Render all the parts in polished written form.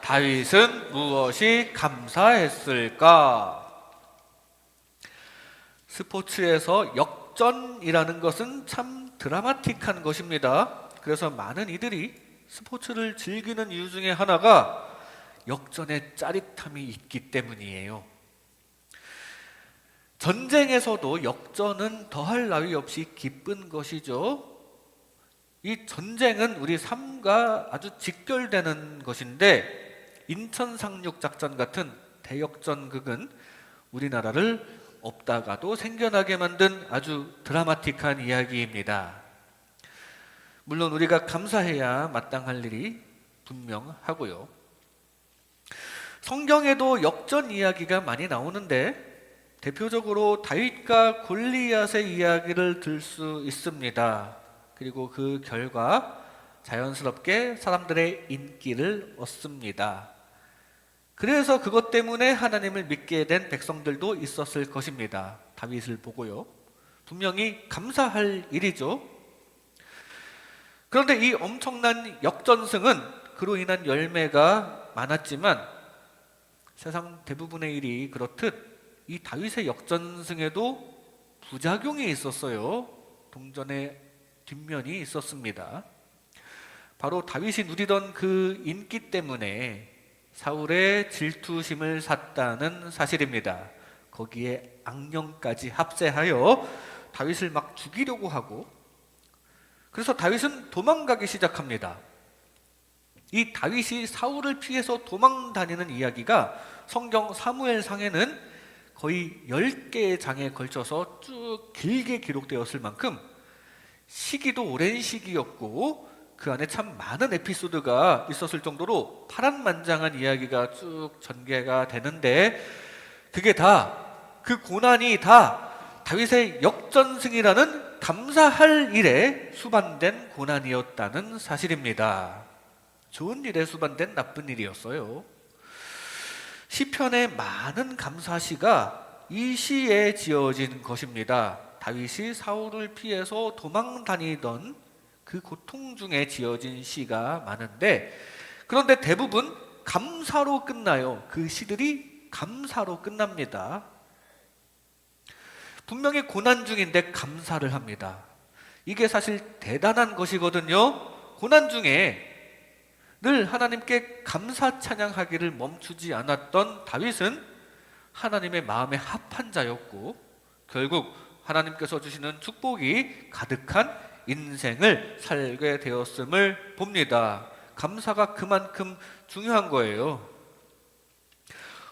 다윗은 무엇이 감사했을까? 스포츠에서 역전이라는 것은 참 드라마틱한 것입니다. 그래서 많은 이들이 스포츠를 즐기는 이유 중에 하나가 역전의 짜릿함이 있기 때문이에요. 전쟁에서도 역전은 더할 나위 없이 기쁜 것이죠. 이 전쟁은 우리 삶과 아주 직결되는 것인데, 인천 상륙작전 같은 대역전극은 우리나라를 없다가도 생겨나게 만든 아주 드라마틱한 이야기입니다. 물론 우리가 감사해야 마땅할 일이 분명하고요. 성경에도 역전 이야기가 많이 나오는데, 대표적으로 다윗과 골리앗의 이야기를 들 수 있습니다. 그리고 그 결과 자연스럽게 사람들의 인기를 얻습니다. 그래서 그것 때문에 하나님을 믿게 된 백성들도 있었을 것입니다. 다윗을 보고요. 분명히 감사할 일이죠. 그런데 이 엄청난 역전승은 그로 인한 열매가 많았지만, 세상 대부분의 일이 그렇듯 이 다윗의 역전승에도 부작용이 있었어요. 동전의 뒷면이 있었습니다. 바로 다윗이 누리던 그 인기 때문에 사울의 질투심을 샀다는 사실입니다. 거기에 악령까지 합세하여 다윗을 막 죽이려고 하고, 그래서 다윗은 도망가기 시작합니다. 이 다윗이 사울을 피해서 도망 다니는 이야기가 성경 사무엘상에는 거의 10개의 장에 걸쳐서 쭉 길게 기록되었을 만큼 시기도 오랜 시기였고, 그 안에 참 많은 에피소드가 있었을 정도로 파란만장한 이야기가 쭉 전개가 되는데, 그게 다, 그 고난이 다 다윗의 역전승이라는 감사할 일에 수반된 고난이었다는 사실입니다. 좋은 일에 수반된 나쁜 일이었어요. 시편의 많은 감사시가 이 시에 지어진 것입니다. 다윗이 사울을 피해서 도망 다니던 그 고통 중에 지어진 시가 많은데, 그런데 대부분 감사로 끝나요. 그 시들이 감사로 끝납니다. 분명히 고난 중인데 감사를 합니다. 이게 사실 대단한 것이거든요. 고난 중에 늘 하나님께 감사 찬양하기를 멈추지 않았던 다윗은 하나님의 마음에 합한 자였고, 결국 하나님께서 주시는 축복이 가득한 인생을 살게 되었음을 봅니다. 감사가 그만큼 중요한 거예요.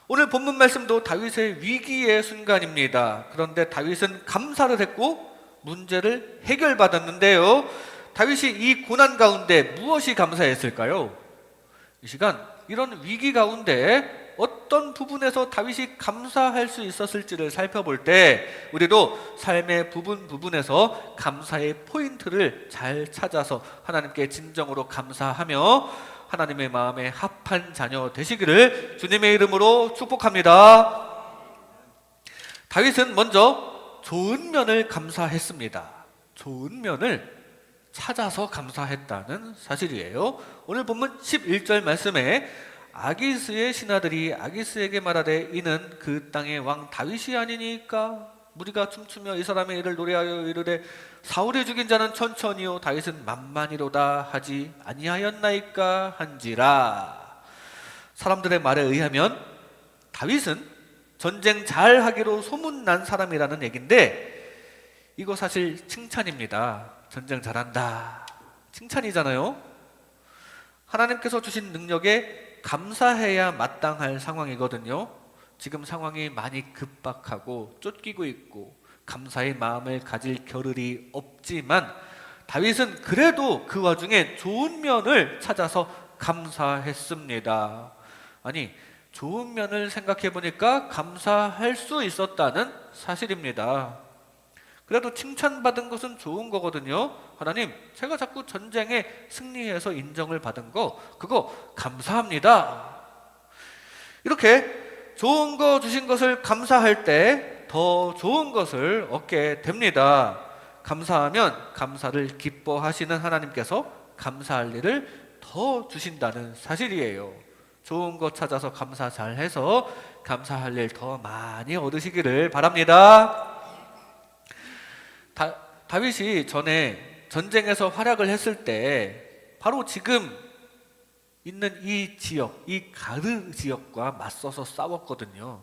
오늘 본문 말씀도 다윗의 위기의 순간입니다. 그런데 다윗은 감사를 했고 문제를 해결받았는데요. 다윗이 이 고난 가운데 무엇이 감사했을까요? 이 시간 이런 위기 가운데 어떤 부분에서 다윗이 감사할 수 있었을지를 살펴볼 때, 우리도 삶의 부분에서 감사의 포인트를 잘 찾아서 하나님께 진정으로 감사하며 하나님의 마음에 합한 자녀 되시기를 주님의 이름으로 축복합니다. 다윗은 먼저 좋은 면을 감사했습니다. 좋은 면을 찾아서 감사했다는 사실이에요. 오늘 본문 11절 말씀에 아기스의 신하들이 아기스에게 말하되 이는 그 땅의 왕 다윗이 아니니까 무리가 춤추며 이 사람의 일을 노래하여 이르되 사울이 죽인 자는 천천히요 다윗은 만만이로다 하지 아니하였나이까 한지라. 사람들의 말에 의하면 다윗은 전쟁 잘하기로 소문난 사람이라는 얘기인데, 이거 사실 칭찬입니다. 전쟁 잘한다, 칭찬이잖아요. 하나님께서 주신 능력에 감사해야 마땅할 상황이거든요. 지금 상황이 많이 급박하고 쫓기고 있고 감사의 마음을 가질 겨를이 없지만, 다윗은 그래도 그 와중에 좋은 면을 찾아서 감사했습니다. 아니, 좋은 면을 생각해 보니까 감사할 수 있었다는 사실입니다. 그래도 칭찬받은 것은 좋은 거거든요. 하나님, 제가 자꾸 전쟁에 승리해서 인정을 받은 거, 그거 감사합니다. 이렇게 좋은 거 주신 것을 감사할 때 더 좋은 것을 얻게 됩니다. 감사하면 감사를 기뻐하시는 하나님께서 감사할 일을 더 주신다는 사실이에요. 좋은 것 찾아서 감사 잘해서 감사할 일 더 많이 얻으시기를 바랍니다. 다윗이 전에 전쟁에서 활약을 했을 때 바로 지금 있는 이 지역, 이 가드 지역과 맞서서 싸웠거든요.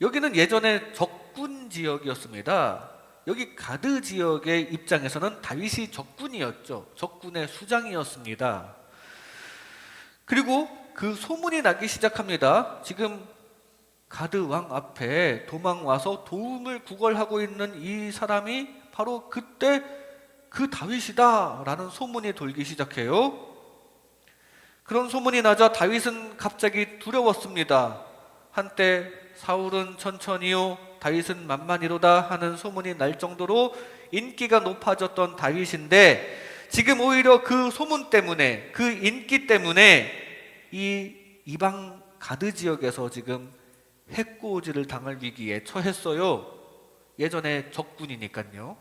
여기는 예전에 적군 지역이었습니다. 여기 가드 지역의 입장에서는 다윗이 적군이었죠. 적군의 수장이었습니다. 그리고 그 소문이 나기 시작합니다. 지금 가드 왕 앞에 도망와서 도움을 구걸하고 있는 이 사람이 바로 그때 그 다윗이다 라는 소문이 돌기 시작해요. 그런 소문이 나자 다윗은 갑자기 두려웠습니다. 한때 사울은 천천히요 다윗은 만만히로다 하는 소문이 날 정도로 인기가 높아졌던 다윗인데, 지금 오히려 그 소문 때문에, 그 인기 때문에 이 이방 가드 지역에서 지금 해코지를 당할 위기에 처했어요. 예전에 적군이니까요.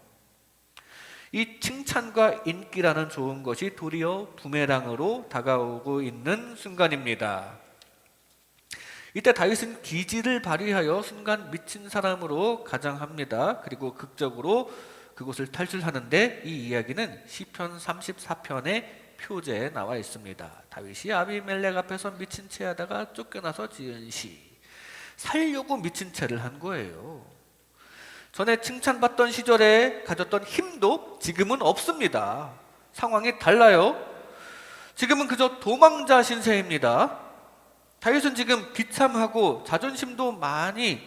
이 칭찬과 인기라는 좋은 것이 도리어 부메랑으로 다가오고 있는 순간입니다. 이때 다윗은 기지를 발휘하여 순간 미친 사람으로 가장합니다. 그리고 극적으로 그곳을 탈출하는데, 이 이야기는 시편 34편의 표제에 나와 있습니다. 다윗이 아비멜렉 앞에서 미친 채 하다가 쫓겨나서 지은 시. 살려고 미친 채를 한 거예요. 전에 칭찬받던 시절에 가졌던 힘도 지금은 없습니다. 상황이 달라요. 지금은 그저 도망자 신세입니다. 다윗은 지금 비참하고 자존심도 많이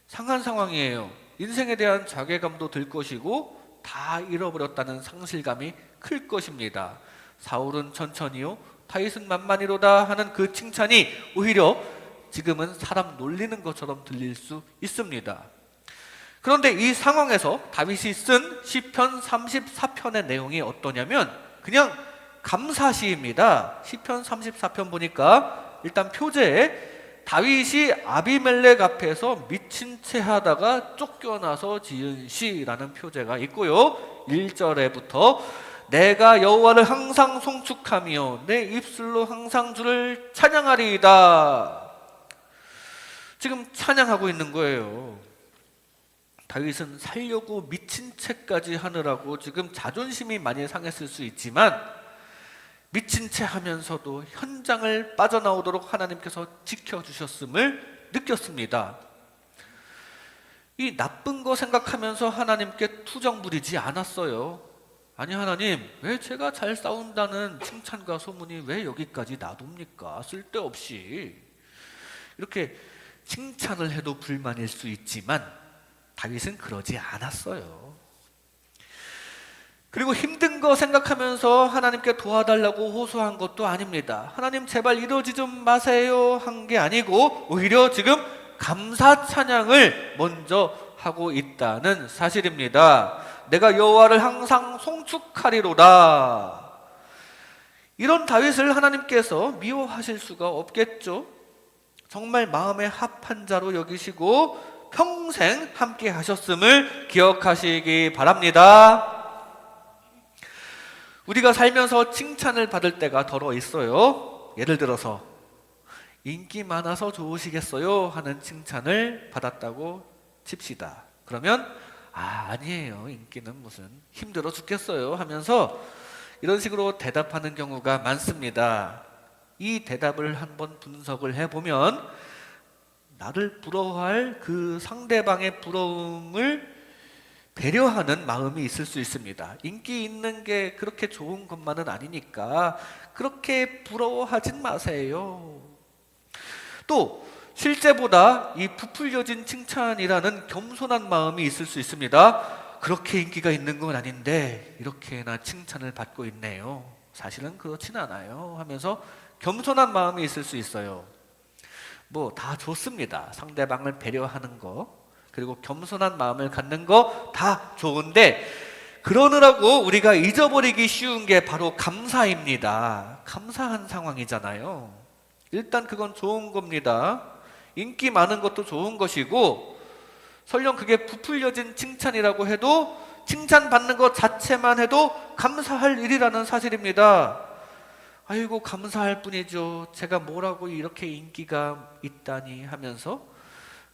상한 상황이에요. 인생에 대한 자괴감도 들 것이고 다 잃어버렸다는 상실감이 클 것입니다. 사울은 천천히요 다윗은 만만히로다 하는 그 칭찬이 오히려 지금은 사람 놀리는 것처럼 들릴 수 있습니다. 그런데 이 상황에서 다윗이 쓴 시편 34편의 내용이 어떠냐면 그냥 감사시입니다. 시편 34편 보니까 일단 표제에 다윗이 아비멜렉 앞에서 미친 채 하다가 쫓겨나서 지은 시라는 표제가 있고요. 1절에부터 내가 여호와를 항상 송축하며 내 입술로 항상 주를 찬양하리이다. 지금 찬양하고 있는 거예요. 다윗은 살려고 미친 채까지 하느라고 지금 자존심이 많이 상했을 수 있지만, 미친 채 하면서도 현장을 빠져나오도록 하나님께서 지켜주셨음을 느꼈습니다. 이 나쁜 거 생각하면서 하나님께 투정 부리지 않았어요. 아니 하나님, 왜 제가 잘 싸운다는 칭찬과 소문이 왜 여기까지 나놉니까? 쓸데없이. 이렇게 칭찬을 해도 불만일 수 있지만 다윗은 그러지 않았어요. 그리고 힘든 거 생각하면서 하나님께 도와달라고 호소한 것도 아닙니다. 하나님 제발 이러지 좀 마세요 한 게 아니고 오히려 지금 감사 찬양을 먼저 하고 있다는 사실입니다. 내가 여호와를 항상 송축하리로다. 이런 다윗을 하나님께서 미워하실 수가 없겠죠. 정말 마음에 합한 자로 여기시고 평생 함께 하셨음을 기억하시기 바랍니다. 우리가 살면서 칭찬을 받을 때가 덜어 있어요. 예를 들어서 인기 많아서 좋으시겠어요 하는 칭찬을 받았다고 칩시다. 그러면 아니에요, 인기는 무슨 힘들어 죽겠어요 하면서 이런 식으로 대답하는 경우가 많습니다. 이 대답을 한번 분석을 해보면 나를 부러워할 그 상대방의 부러움을 배려하는 마음이 있을 수 있습니다. 인기 있는 게 그렇게 좋은 것만은 아니니까 그렇게 부러워하진 마세요. 또 실제보다 이 부풀려진 칭찬이라는 겸손한 마음이 있을 수 있습니다. 그렇게 인기가 있는 건 아닌데 이렇게나 칭찬을 받고 있네요. 사실은 그렇진 않아요 하면서 겸손한 마음이 있을 수 있어요. 뭐 다 좋습니다. 상대방을 배려하는 거, 그리고 겸손한 마음을 갖는 거 다 좋은데 그러느라고 우리가 잊어버리기 쉬운 게 바로 감사입니다. 감사한 상황이잖아요. 일단 그건 좋은 겁니다. 인기 많은 것도 좋은 것이고 설령 그게 부풀려진 칭찬이라고 해도 칭찬받는 것 자체만 해도 감사할 일이라는 사실입니다. 아이고 감사할 뿐이죠. 제가 뭐라고 이렇게 인기가 있다니 하면서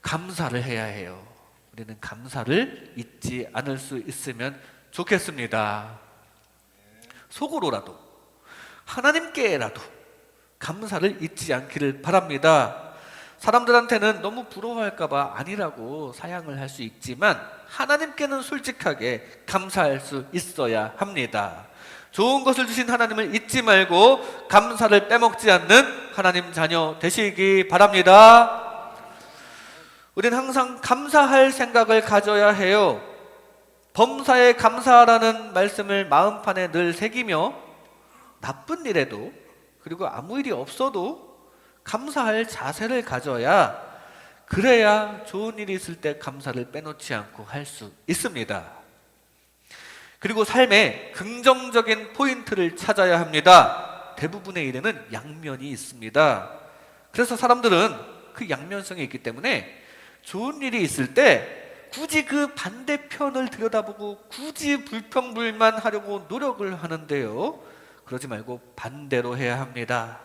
감사를 해야 해요. 우리는 감사를 잊지 않을 수 있으면 좋겠습니다. 속으로라도 하나님께라도 감사를 잊지 않기를 바랍니다. 사람들한테는 너무 부러워할까봐 아니라고 사양을 할 수 있지만 하나님께는 솔직하게 감사할 수 있어야 합니다. 좋은 것을 주신 하나님을 잊지 말고 감사를 빼먹지 않는 하나님 자녀 되시기 바랍니다. 우리는 항상 감사할 생각을 가져야 해요. 범사에 감사라는 말씀을 마음판에 늘 새기며 나쁜 일에도 그리고 아무 일이 없어도 감사할 자세를 가져야, 그래야 좋은 일이 있을 때 감사를 빼놓지 않고 할 수 있습니다. 그리고 삶에 긍정적인 포인트를 찾아야 합니다. 대부분의 일에는 양면이 있습니다. 그래서 사람들은 그 양면성이 있기 때문에 좋은 일이 있을 때 굳이 그 반대편을 들여다보고 굳이 불평불만하려고 노력을 하는데요, 그러지 말고 반대로 해야 합니다.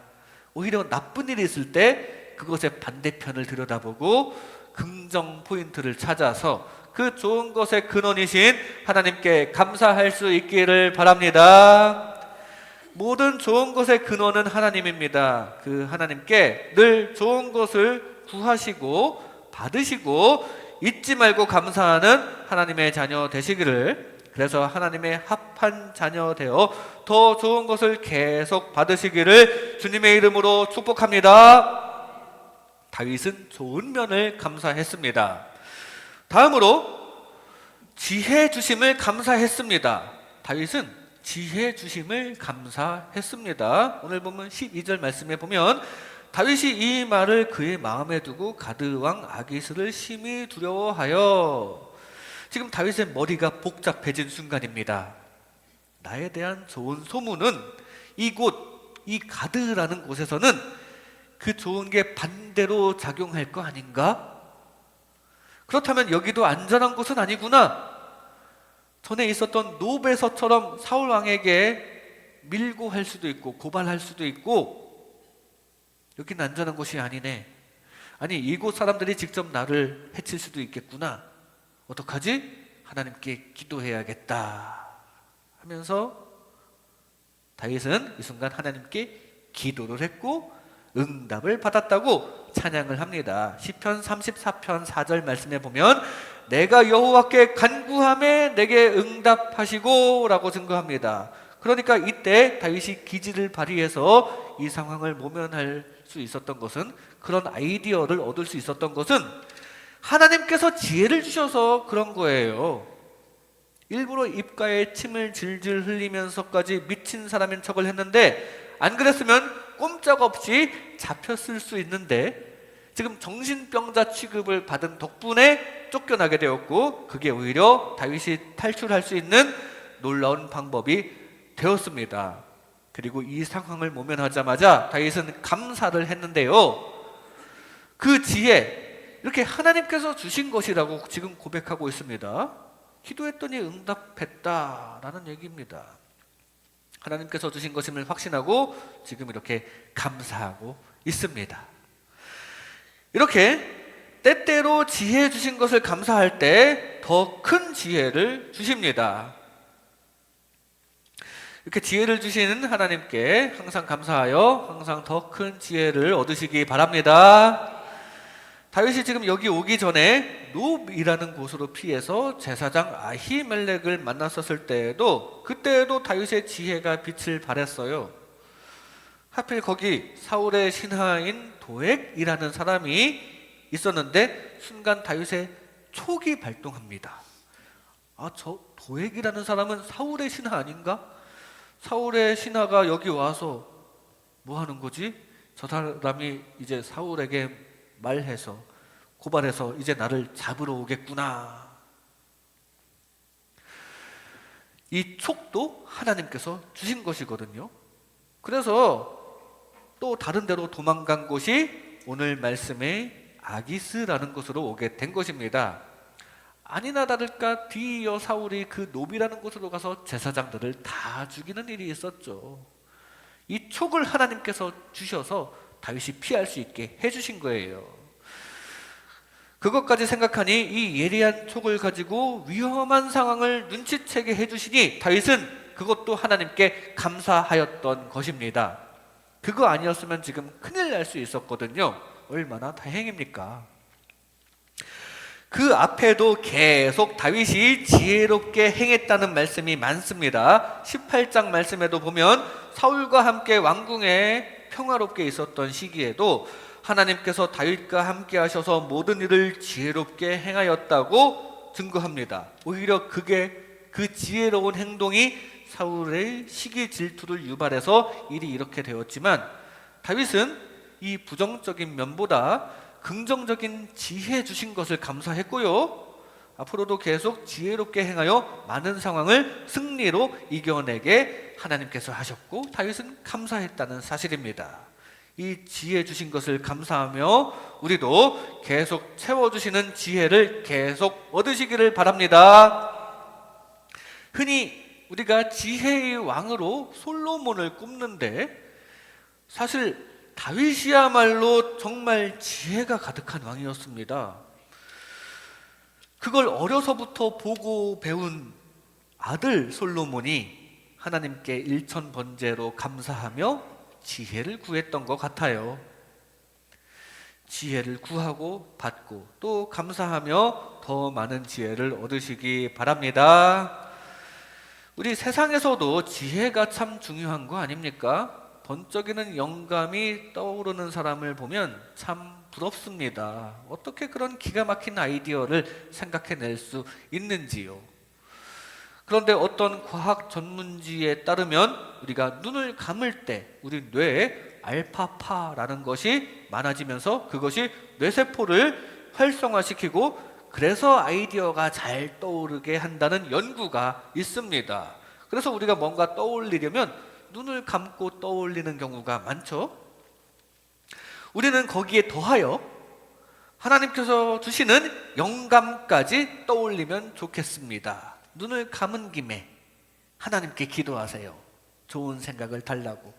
오히려 나쁜 일이 있을 때 그것의 반대편을 들여다보고 긍정 포인트를 찾아서 그 좋은 것의 근원이신 하나님께 감사할 수 있기를 바랍니다. 모든 좋은 것의 근원은 하나님입니다. 그 하나님께 늘 좋은 것을 구하시고 받으시고 잊지 말고 감사하는 하나님의 자녀 되시기를, 그래서 하나님의 합한 자녀 되어 더 좋은 것을 계속 받으시기를 주님의 이름으로 축복합니다. 다윗은 좋은 면을 감사했습니다. 다음으로 지혜 주심을 감사했습니다. 다윗은 지혜 주심을 감사했습니다. 오늘 보면 12절 말씀에 보면 다윗이 이 말을 그의 마음에 두고 가드 왕 아기스를 심히 두려워하여. 지금 다윗의 머리가 복잡해진 순간입니다. 나에 대한 좋은 소문은 이곳 이 가드라는 곳에서는 그 좋은 게 반대로 작용할 거 아닌가? 그렇다면 여기도 안전한 곳은 아니구나. 전에 있었던 노베서처럼 사울 왕에게 밀고 할 수도 있고 고발할 수도 있고, 여기는 안전한 곳이 아니네. 아니 이곳 사람들이 직접 나를 해칠 수도 있겠구나. 어떡하지? 하나님께 기도해야겠다 하면서 다윗은 이 순간 하나님께 기도를 했고 응답을 받았다고 찬양을 합니다. 시편 34편 4절 말씀에 보면 내가 여호와께 간구하매 내게 응답하시고 라고 증거합니다. 그러니까 이때 다윗이 기지를 발휘해서 이 상황을 모면할 수 있었던 것은, 그런 아이디어를 얻을 수 있었던 것은 하나님께서 지혜를 주셔서 그런 거예요. 일부러 입가에 침을 질질 흘리면서까지 미친 사람인 척을 했는데, 안 그랬으면 꼼짝없이 잡혔을 수 있는데 지금 정신병자 취급을 받은 덕분에 쫓겨나게 되었고, 그게 오히려 다윗이 탈출할 수 있는 놀라운 방법이 되었습니다. 그리고 이 상황을 모면하자마자 다윗은 감사를 했는데요, 그 지혜, 이렇게 하나님께서 주신 것이라고 지금 고백하고 있습니다. 기도했더니 응답했다라는 얘기입니다. 하나님께서 주신 것임을 확신하고 지금 이렇게 감사하고 있습니다. 이렇게 때때로 지혜 주신 것을 감사할 때 더 큰 지혜를 주십니다. 이렇게 지혜를 주시는 하나님께 항상 감사하여 항상 더 큰 지혜를 얻으시기 바랍니다. 다윗이 지금 여기 오기 전에 노브이라는 곳으로 피해서 제사장 아히멜렉을 만났었을 때에도, 그때에도 다윗의 지혜가 빛을 발했어요. 하필 거기 사울의 신하인 도액이라는 사람이 있었는데 순간 다윗의 촉이 발동합니다. 아, 저 도액이라는 사람은 사울의 신하 아닌가? 사울의 신하가 여기 와서 뭐 하는 거지? 저 사람이 이제 사울에게 말해서 고발해서 이제 나를 잡으러 오겠구나. 이 촉도 하나님께서 주신 것이거든요. 그래서 또 다른 데로 도망간 곳이 오늘 말씀의 아기스라는 곳으로 오게 된 것입니다. 아니나 다를까 뒤이어 사울이 그 노비라는 곳으로 가서 제사장들을 다 죽이는 일이 있었죠. 이 촉을 하나님께서 주셔서 다윗이 피할 수 있게 해주신 거예요. 그것까지 생각하니 이 예리한 촉을 가지고 위험한 상황을 눈치채게 해주시니 다윗은 그것도 하나님께 감사하였던 것입니다. 그거 아니었으면 지금 큰일 날 수 있었거든요. 얼마나 다행입니까? 그 앞에도 계속 다윗이 지혜롭게 행했다는 말씀이 많습니다. 18장 말씀에도 보면 사울과 함께 왕궁에 평화롭게 있었던 시기에도 하나님께서 다윗과 함께 하셔서 모든 일을 지혜롭게 행하였다고 증거합니다. 오히려 그 지혜로운 행동이 사울의 시기 질투를 유발해서 일이 이렇게 되었지만 다윗은 이 부정적인 면보다 긍정적인 지혜 주신 것을 감사했고요. 앞으로도 계속 지혜롭게 행하여 많은 상황을 승리로 이겨내게 하나님께서 하셨고 다윗은 감사했다는 사실입니다. 이 지혜 주신 것을 감사하며 우리도 계속 채워주시는 지혜를 계속 얻으시기를 바랍니다. 흔히 우리가 지혜의 왕으로 솔로몬을 꼽는데 사실 다윗이야말로 정말 지혜가 가득한 왕이었습니다. 그걸 어려서부터 보고 배운 아들 솔로몬이 하나님께 일천번제로 감사하며 지혜를 구했던 것 같아요. 지혜를 구하고 받고 또 감사하며 더 많은 지혜를 얻으시기 바랍니다. 우리 세상에서도 지혜가 참 중요한 거 아닙니까? 번쩍이는 영감이 떠오르는 사람을 보면 참 부럽습니다. 어떻게 그런 기가 막힌 아이디어를 생각해낼 수 있는지요. 그런데 어떤 과학 전문지에 따르면 우리가 눈을 감을 때 우리 뇌에 알파파라는 것이 많아지면서 그것이 뇌세포를 활성화시키고 그래서 아이디어가 잘 떠오르게 한다는 연구가 있습니다. 그래서 우리가 뭔가 떠올리려면 눈을 감고 떠올리는 경우가 많죠. 우리는 거기에 더하여 하나님께서 주시는 영감까지 떠올리면 좋겠습니다. 눈을 감은 김에 하나님께 기도하세요. 좋은 생각을 달라고.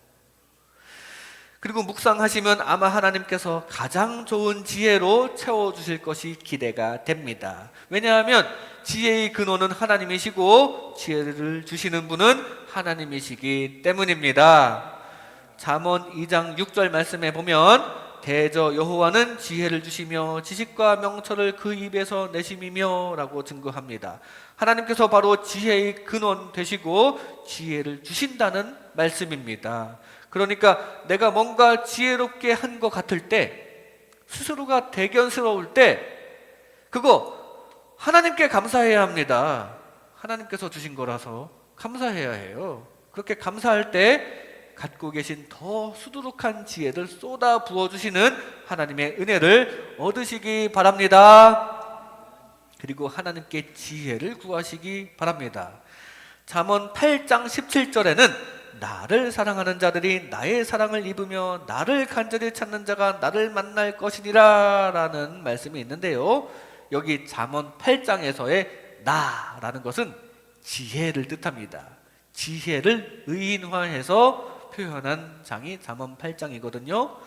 그리고 묵상하시면 아마 하나님께서 가장 좋은 지혜로 채워주실 것이 기대가 됩니다. 왜냐하면 지혜의 근원은 하나님이시고 지혜를 주시는 분은 하나님이시기 때문입니다. 잠언 2장 6절 말씀에 보면 대저 여호와는 지혜를 주시며 지식과 명철을 그 입에서 내심이며 라고 증거합니다. 하나님께서 바로 지혜의 근원 되시고 지혜를 주신다는 말씀입니다. 그러니까 내가 뭔가 지혜롭게 한 것 같을 때 스스로가 대견스러울 때 그거 하나님께 감사해야 합니다. 하나님께서 주신 거라서 감사해야 해요. 그렇게 감사할 때 갖고 계신 더 수두룩한 지혜를 쏟아 부어주시는 하나님의 은혜를 얻으시기 바랍니다. 그리고 하나님께 지혜를 구하시기 바랍니다. 잠언 8장 17절에는 나를 사랑하는 자들이 나의 사랑을 입으며 나를 간절히 찾는 자가 나를 만날 것이니라 라는 말씀이 있는데요. 여기 잠언 8장에서의 나라는 것은 지혜를 뜻합니다. 지혜를 의인화해서 표현한 장이 잠언 8장이거든요.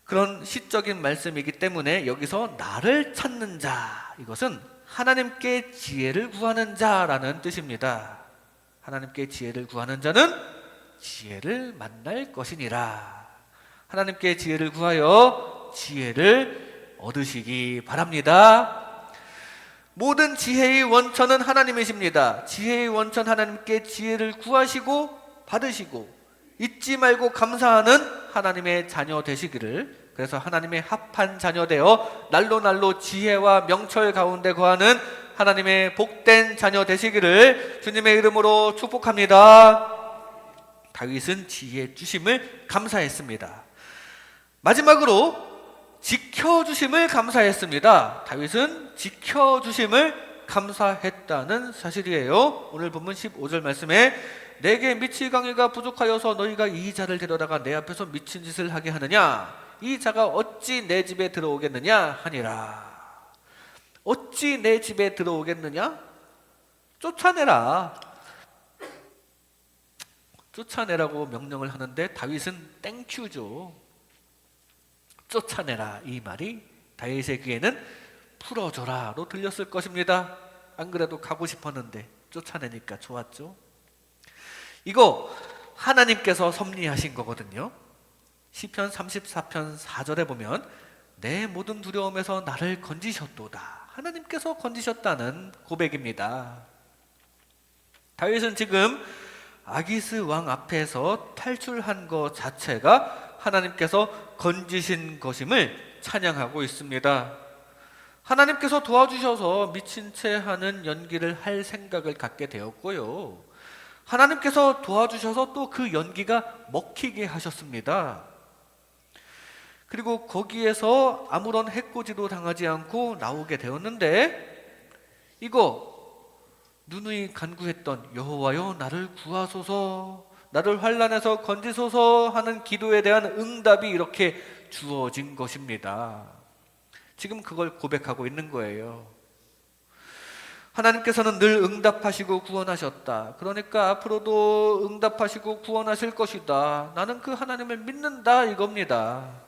그런 시적인 말씀이기 때문에 여기서 나를 찾는 자, 이것은 하나님께 지혜를 구하는 자라는 뜻입니다. 하나님께 지혜를 구하는 자는 지혜를 만날 것이니라. 하나님께 지혜를 구하여 지혜를 얻으시기 바랍니다. 모든 지혜의 원천은 하나님이십니다. 지혜의 원천 하나님께 지혜를 구하시고 받으시고 잊지 말고 감사하는 하나님의 자녀 되시기를, 그래서 하나님의 합한 자녀 되어 날로 지혜와 명철 가운데 거하는 하나님의 복된 자녀 되시기를 주님의 이름으로 축복합니다. 다윗은 지혜 주심을 감사했습니다. 마지막으로 지켜주심을 감사했습니다. 다윗은 지켜주심을 감사했다는 사실이에요. 오늘 본문 15절 말씀에 내게 미칠 강의가 부족하여서 너희가 이 자를 데려다가 내 앞에서 미친 짓을 하게 하느냐? 이 자가 어찌 내 집에 들어오겠느냐 하니라. 어찌 내 집에 들어오겠느냐? 쫓아내라. 쫓아내라고 명령을 하는데 다윗은 땡큐죠. 쫓아내라 이 말이 다윗의 귀에는 풀어줘라로 들렸을 것입니다. 안 그래도 가고 싶었는데 쫓아내니까 좋았죠. 이거 하나님께서 섭리하신 거거든요. 시편 34편 4절에 보면 내 모든 두려움에서 나를 건지셨도다. 하나님께서 건지셨다는 고백입니다. 다윗은 지금 아기스 왕 앞에서 탈출한 것 자체가 하나님께서 건지신 것임을 찬양하고 있습니다. 하나님께서 도와주셔서 미친 채 하는 연기를 할 생각을 갖게 되었고요. 하나님께서 도와주셔서 또 그 연기가 먹히게 하셨습니다. 그리고 거기에서 아무런 해코지도 당하지 않고 나오게 되었는데, 이거 누누이 간구했던 여호와여 나를 구하소서, 나를 환난에서 건지소서 하는 기도에 대한 응답이 이렇게 주어진 것입니다. 지금 그걸 고백하고 있는 거예요. 하나님께서는 늘 응답하시고 구원하셨다. 그러니까 앞으로도 응답하시고 구원하실 것이다. 나는 그 하나님을 믿는다 이겁니다.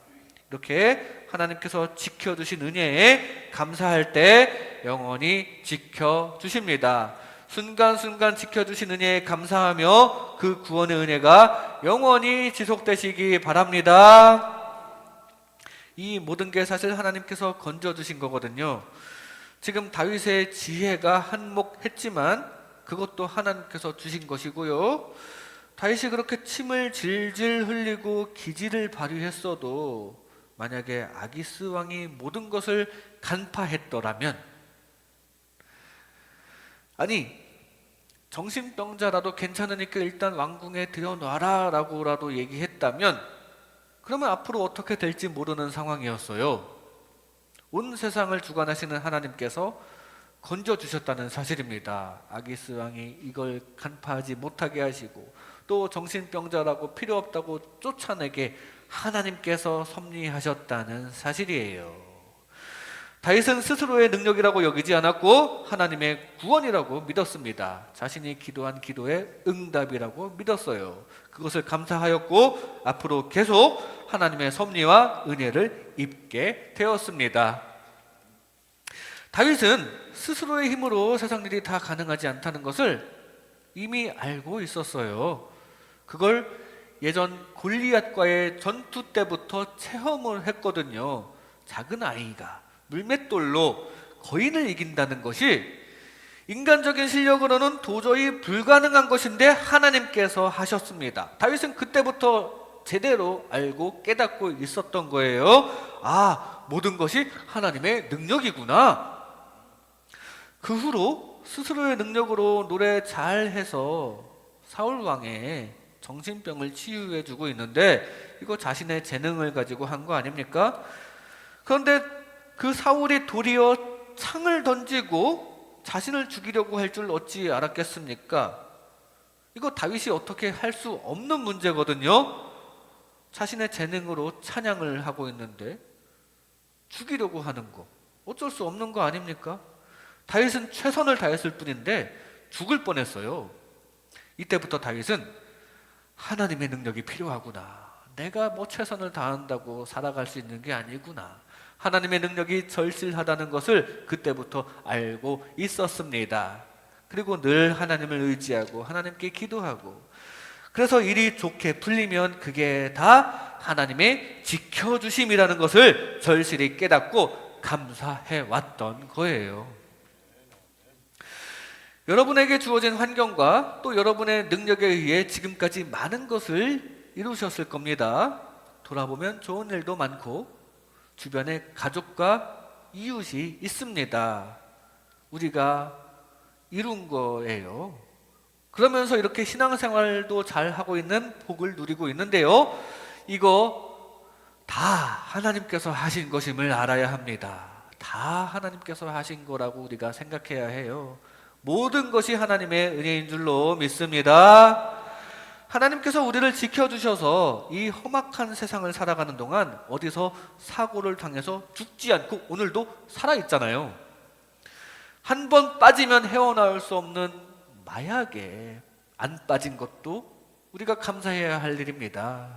이렇게 하나님께서 지켜주신 은혜에 감사할 때 영원히 지켜주십니다. 순간순간 지켜주신 은혜에 감사하며 그 구원의 은혜가 영원히 지속되시기 바랍니다. 이 모든 게 사실 하나님께서 건져주신 거거든요. 지금 다윗의 지혜가 한몫했지만 그것도 하나님께서 주신 것이고요. 다윗이 그렇게 침을 질질 흘리고 기지를 발휘했어도 만약에 아기스 왕이 모든 것을 간파했더라면, 아니 정신병자라도 괜찮으니까 일단 왕궁에 들여놔라 라고라도 얘기했다면 그러면 앞으로 어떻게 될지 모르는 상황이었어요. 온 세상을 주관하시는 하나님께서 건져주셨다는 사실입니다. 아기스 왕이 이걸 간파하지 못하게 하시고 또 정신병자라고 필요 없다고 쫓아내게 하나님께서 섭리하셨다는 사실이에요. 다윗은 스스로의 능력이라고 여기지 않았고 하나님의 구원이라고 믿었습니다. 자신이 기도한 기도의 응답이라고 믿었어요. 그것을 감사하였고 앞으로 계속 하나님의 섭리와 은혜를 입게 되었습니다. 다윗은 스스로의 힘으로 세상 일이 다 가능하지 않다는 것을 이미 알고 있었어요. 그걸 예전 골리앗과의 전투 때부터 체험을 했거든요. 작은 아이가 물맷돌로 거인을 이긴다는 것이 인간적인 실력으로는 도저히 불가능한 것인데 하나님께서 하셨습니다. 다윗은 그때부터 제대로 알고 깨닫고 있었던 거예요. 아, 모든 것이 하나님의 능력이구나. 그 후로 스스로의 능력으로 노래 잘해서 사울 왕의 정신병을 치유해주고 있는데 이거 자신의 재능을 가지고 한 거 아닙니까? 그런데 그 사울이 도리어 창을 던지고 자신을 죽이려고 할 줄 어찌 알았겠습니까? 이거 다윗이 어떻게 할 수 없는 문제거든요. 자신의 재능으로 찬양을 하고 있는데 죽이려고 하는 거 어쩔 수 없는 거 아닙니까? 다윗은 최선을 다했을 뿐인데 죽을 뻔했어요. 이때부터 다윗은 하나님의 능력이 필요하구나. 내가 뭐 최선을 다한다고 살아갈 수 있는 게 아니구나. 하나님의 능력이 절실하다는 것을 그때부터 알고 있었습니다. 그리고 늘 하나님을 의지하고 하나님께 기도하고, 그래서 일이 좋게 풀리면 그게 다 하나님의 지켜주심이라는 것을 절실히 깨닫고 감사해 왔던 거예요. 여러분에게 주어진 환경과 또 여러분의 능력에 의해 지금까지 많은 것을 이루셨을 겁니다. 돌아보면 좋은 일도 많고 주변에 가족과 이웃이 있습니다. 우리가 이룬 거예요. 그러면서 이렇게 신앙생활도 잘 하고 있는 복을 누리고 있는데요. 이거 다 하나님께서 하신 것임을 알아야 합니다. 다 하나님께서 하신 거라고 우리가 생각해야 해요. 모든 것이 하나님의 은혜인 줄로 믿습니다. 하나님께서 우리를 지켜주셔서 이 험악한 세상을 살아가는 동안 어디서 사고를 당해서 죽지 않고 오늘도 살아있잖아요. 한 번 빠지면 헤어나올 수 없는 마약에 안 빠진 것도 우리가 감사해야 할 일입니다.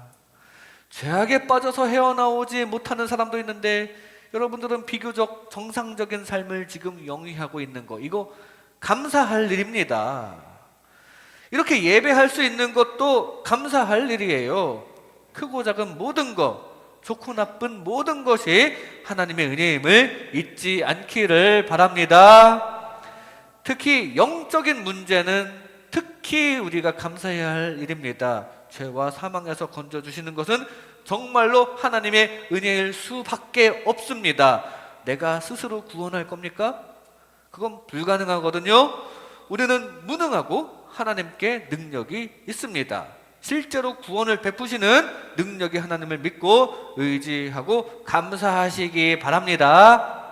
죄악에 빠져서 헤어나오지 못하는 사람도 있는데 여러분들은 비교적 정상적인 삶을 지금 영위하고 있는 거, 이거 감사할 일입니다. 이렇게 예배할 수 있는 것도 감사할 일이에요. 크고 작은 모든 것, 좋고 나쁜 모든 것이 하나님의 은혜임을 잊지 않기를 바랍니다. 특히 영적인 문제는 특히 우리가 감사해야 할 일입니다. 죄와 사망에서 건져주시는 것은 정말로 하나님의 은혜일 수밖에 없습니다. 내가 스스로 구원할 겁니까? 그건 불가능하거든요. 우리는 무능하고 하나님께 능력이 있습니다. 실제로 구원을 베푸시는 능력이 하나님을 믿고 의지하고 감사하시기 바랍니다.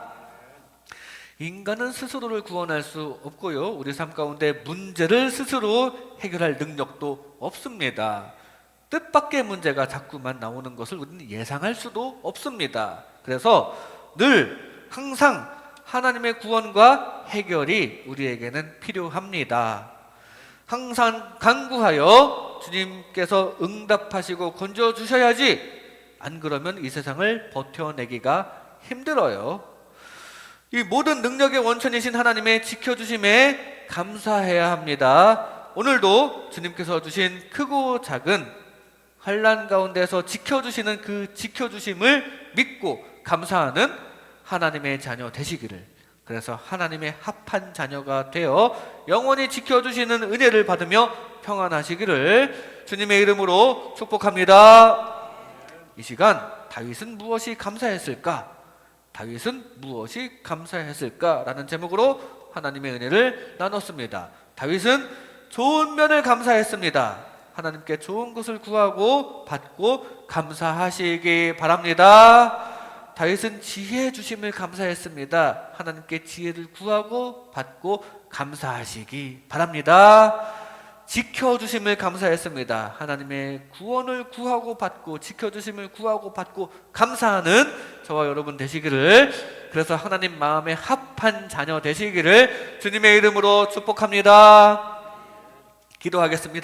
인간은 스스로를 구원할 수 없고요, 우리 삶 가운데 문제를 스스로 해결할 능력도 없습니다. 뜻밖의 문제가 자꾸만 나오는 것을 우리는 예상할 수도 없습니다. 그래서 늘 항상 하나님의 구원과 해결이 우리에게는 필요합니다. 항상 간구하여 주님께서 응답하시고 건져주셔야지, 안 그러면 이 세상을 버텨내기가 힘들어요. 이 모든 능력의 원천이신 하나님의 지켜주심에 감사해야 합니다. 오늘도 주님께서 주신 크고 작은 환난 가운데서 지켜주시는 그 지켜주심을 믿고 감사하는 하나님의 자녀 되시기를, 그래서 하나님의 합한 자녀가 되어 영원히 지켜주시는 은혜를 받으며 평안하시기를 주님의 이름으로 축복합니다. 이 시간 다윗은 무엇이 감사했을까? 다윗은 무엇이 감사했을까? 라는 제목으로 하나님의 은혜를 나눴습니다. 다윗은 좋은 면을 감사했습니다. 하나님께 좋은 것을 구하고 받고 감사하시기 바랍니다. 다윗은 지혜 주심을 감사했습니다. 하나님께 지혜를 구하고 받고 감사하시기 바랍니다. 지켜주심을 감사했습니다. 하나님의 구원을 구하고 받고 지켜주심을 구하고 받고 감사하는 저와 여러분 되시기를, 그래서 하나님 마음에 합한 자녀 되시기를 주님의 이름으로 축복합니다. 기도하겠습니다.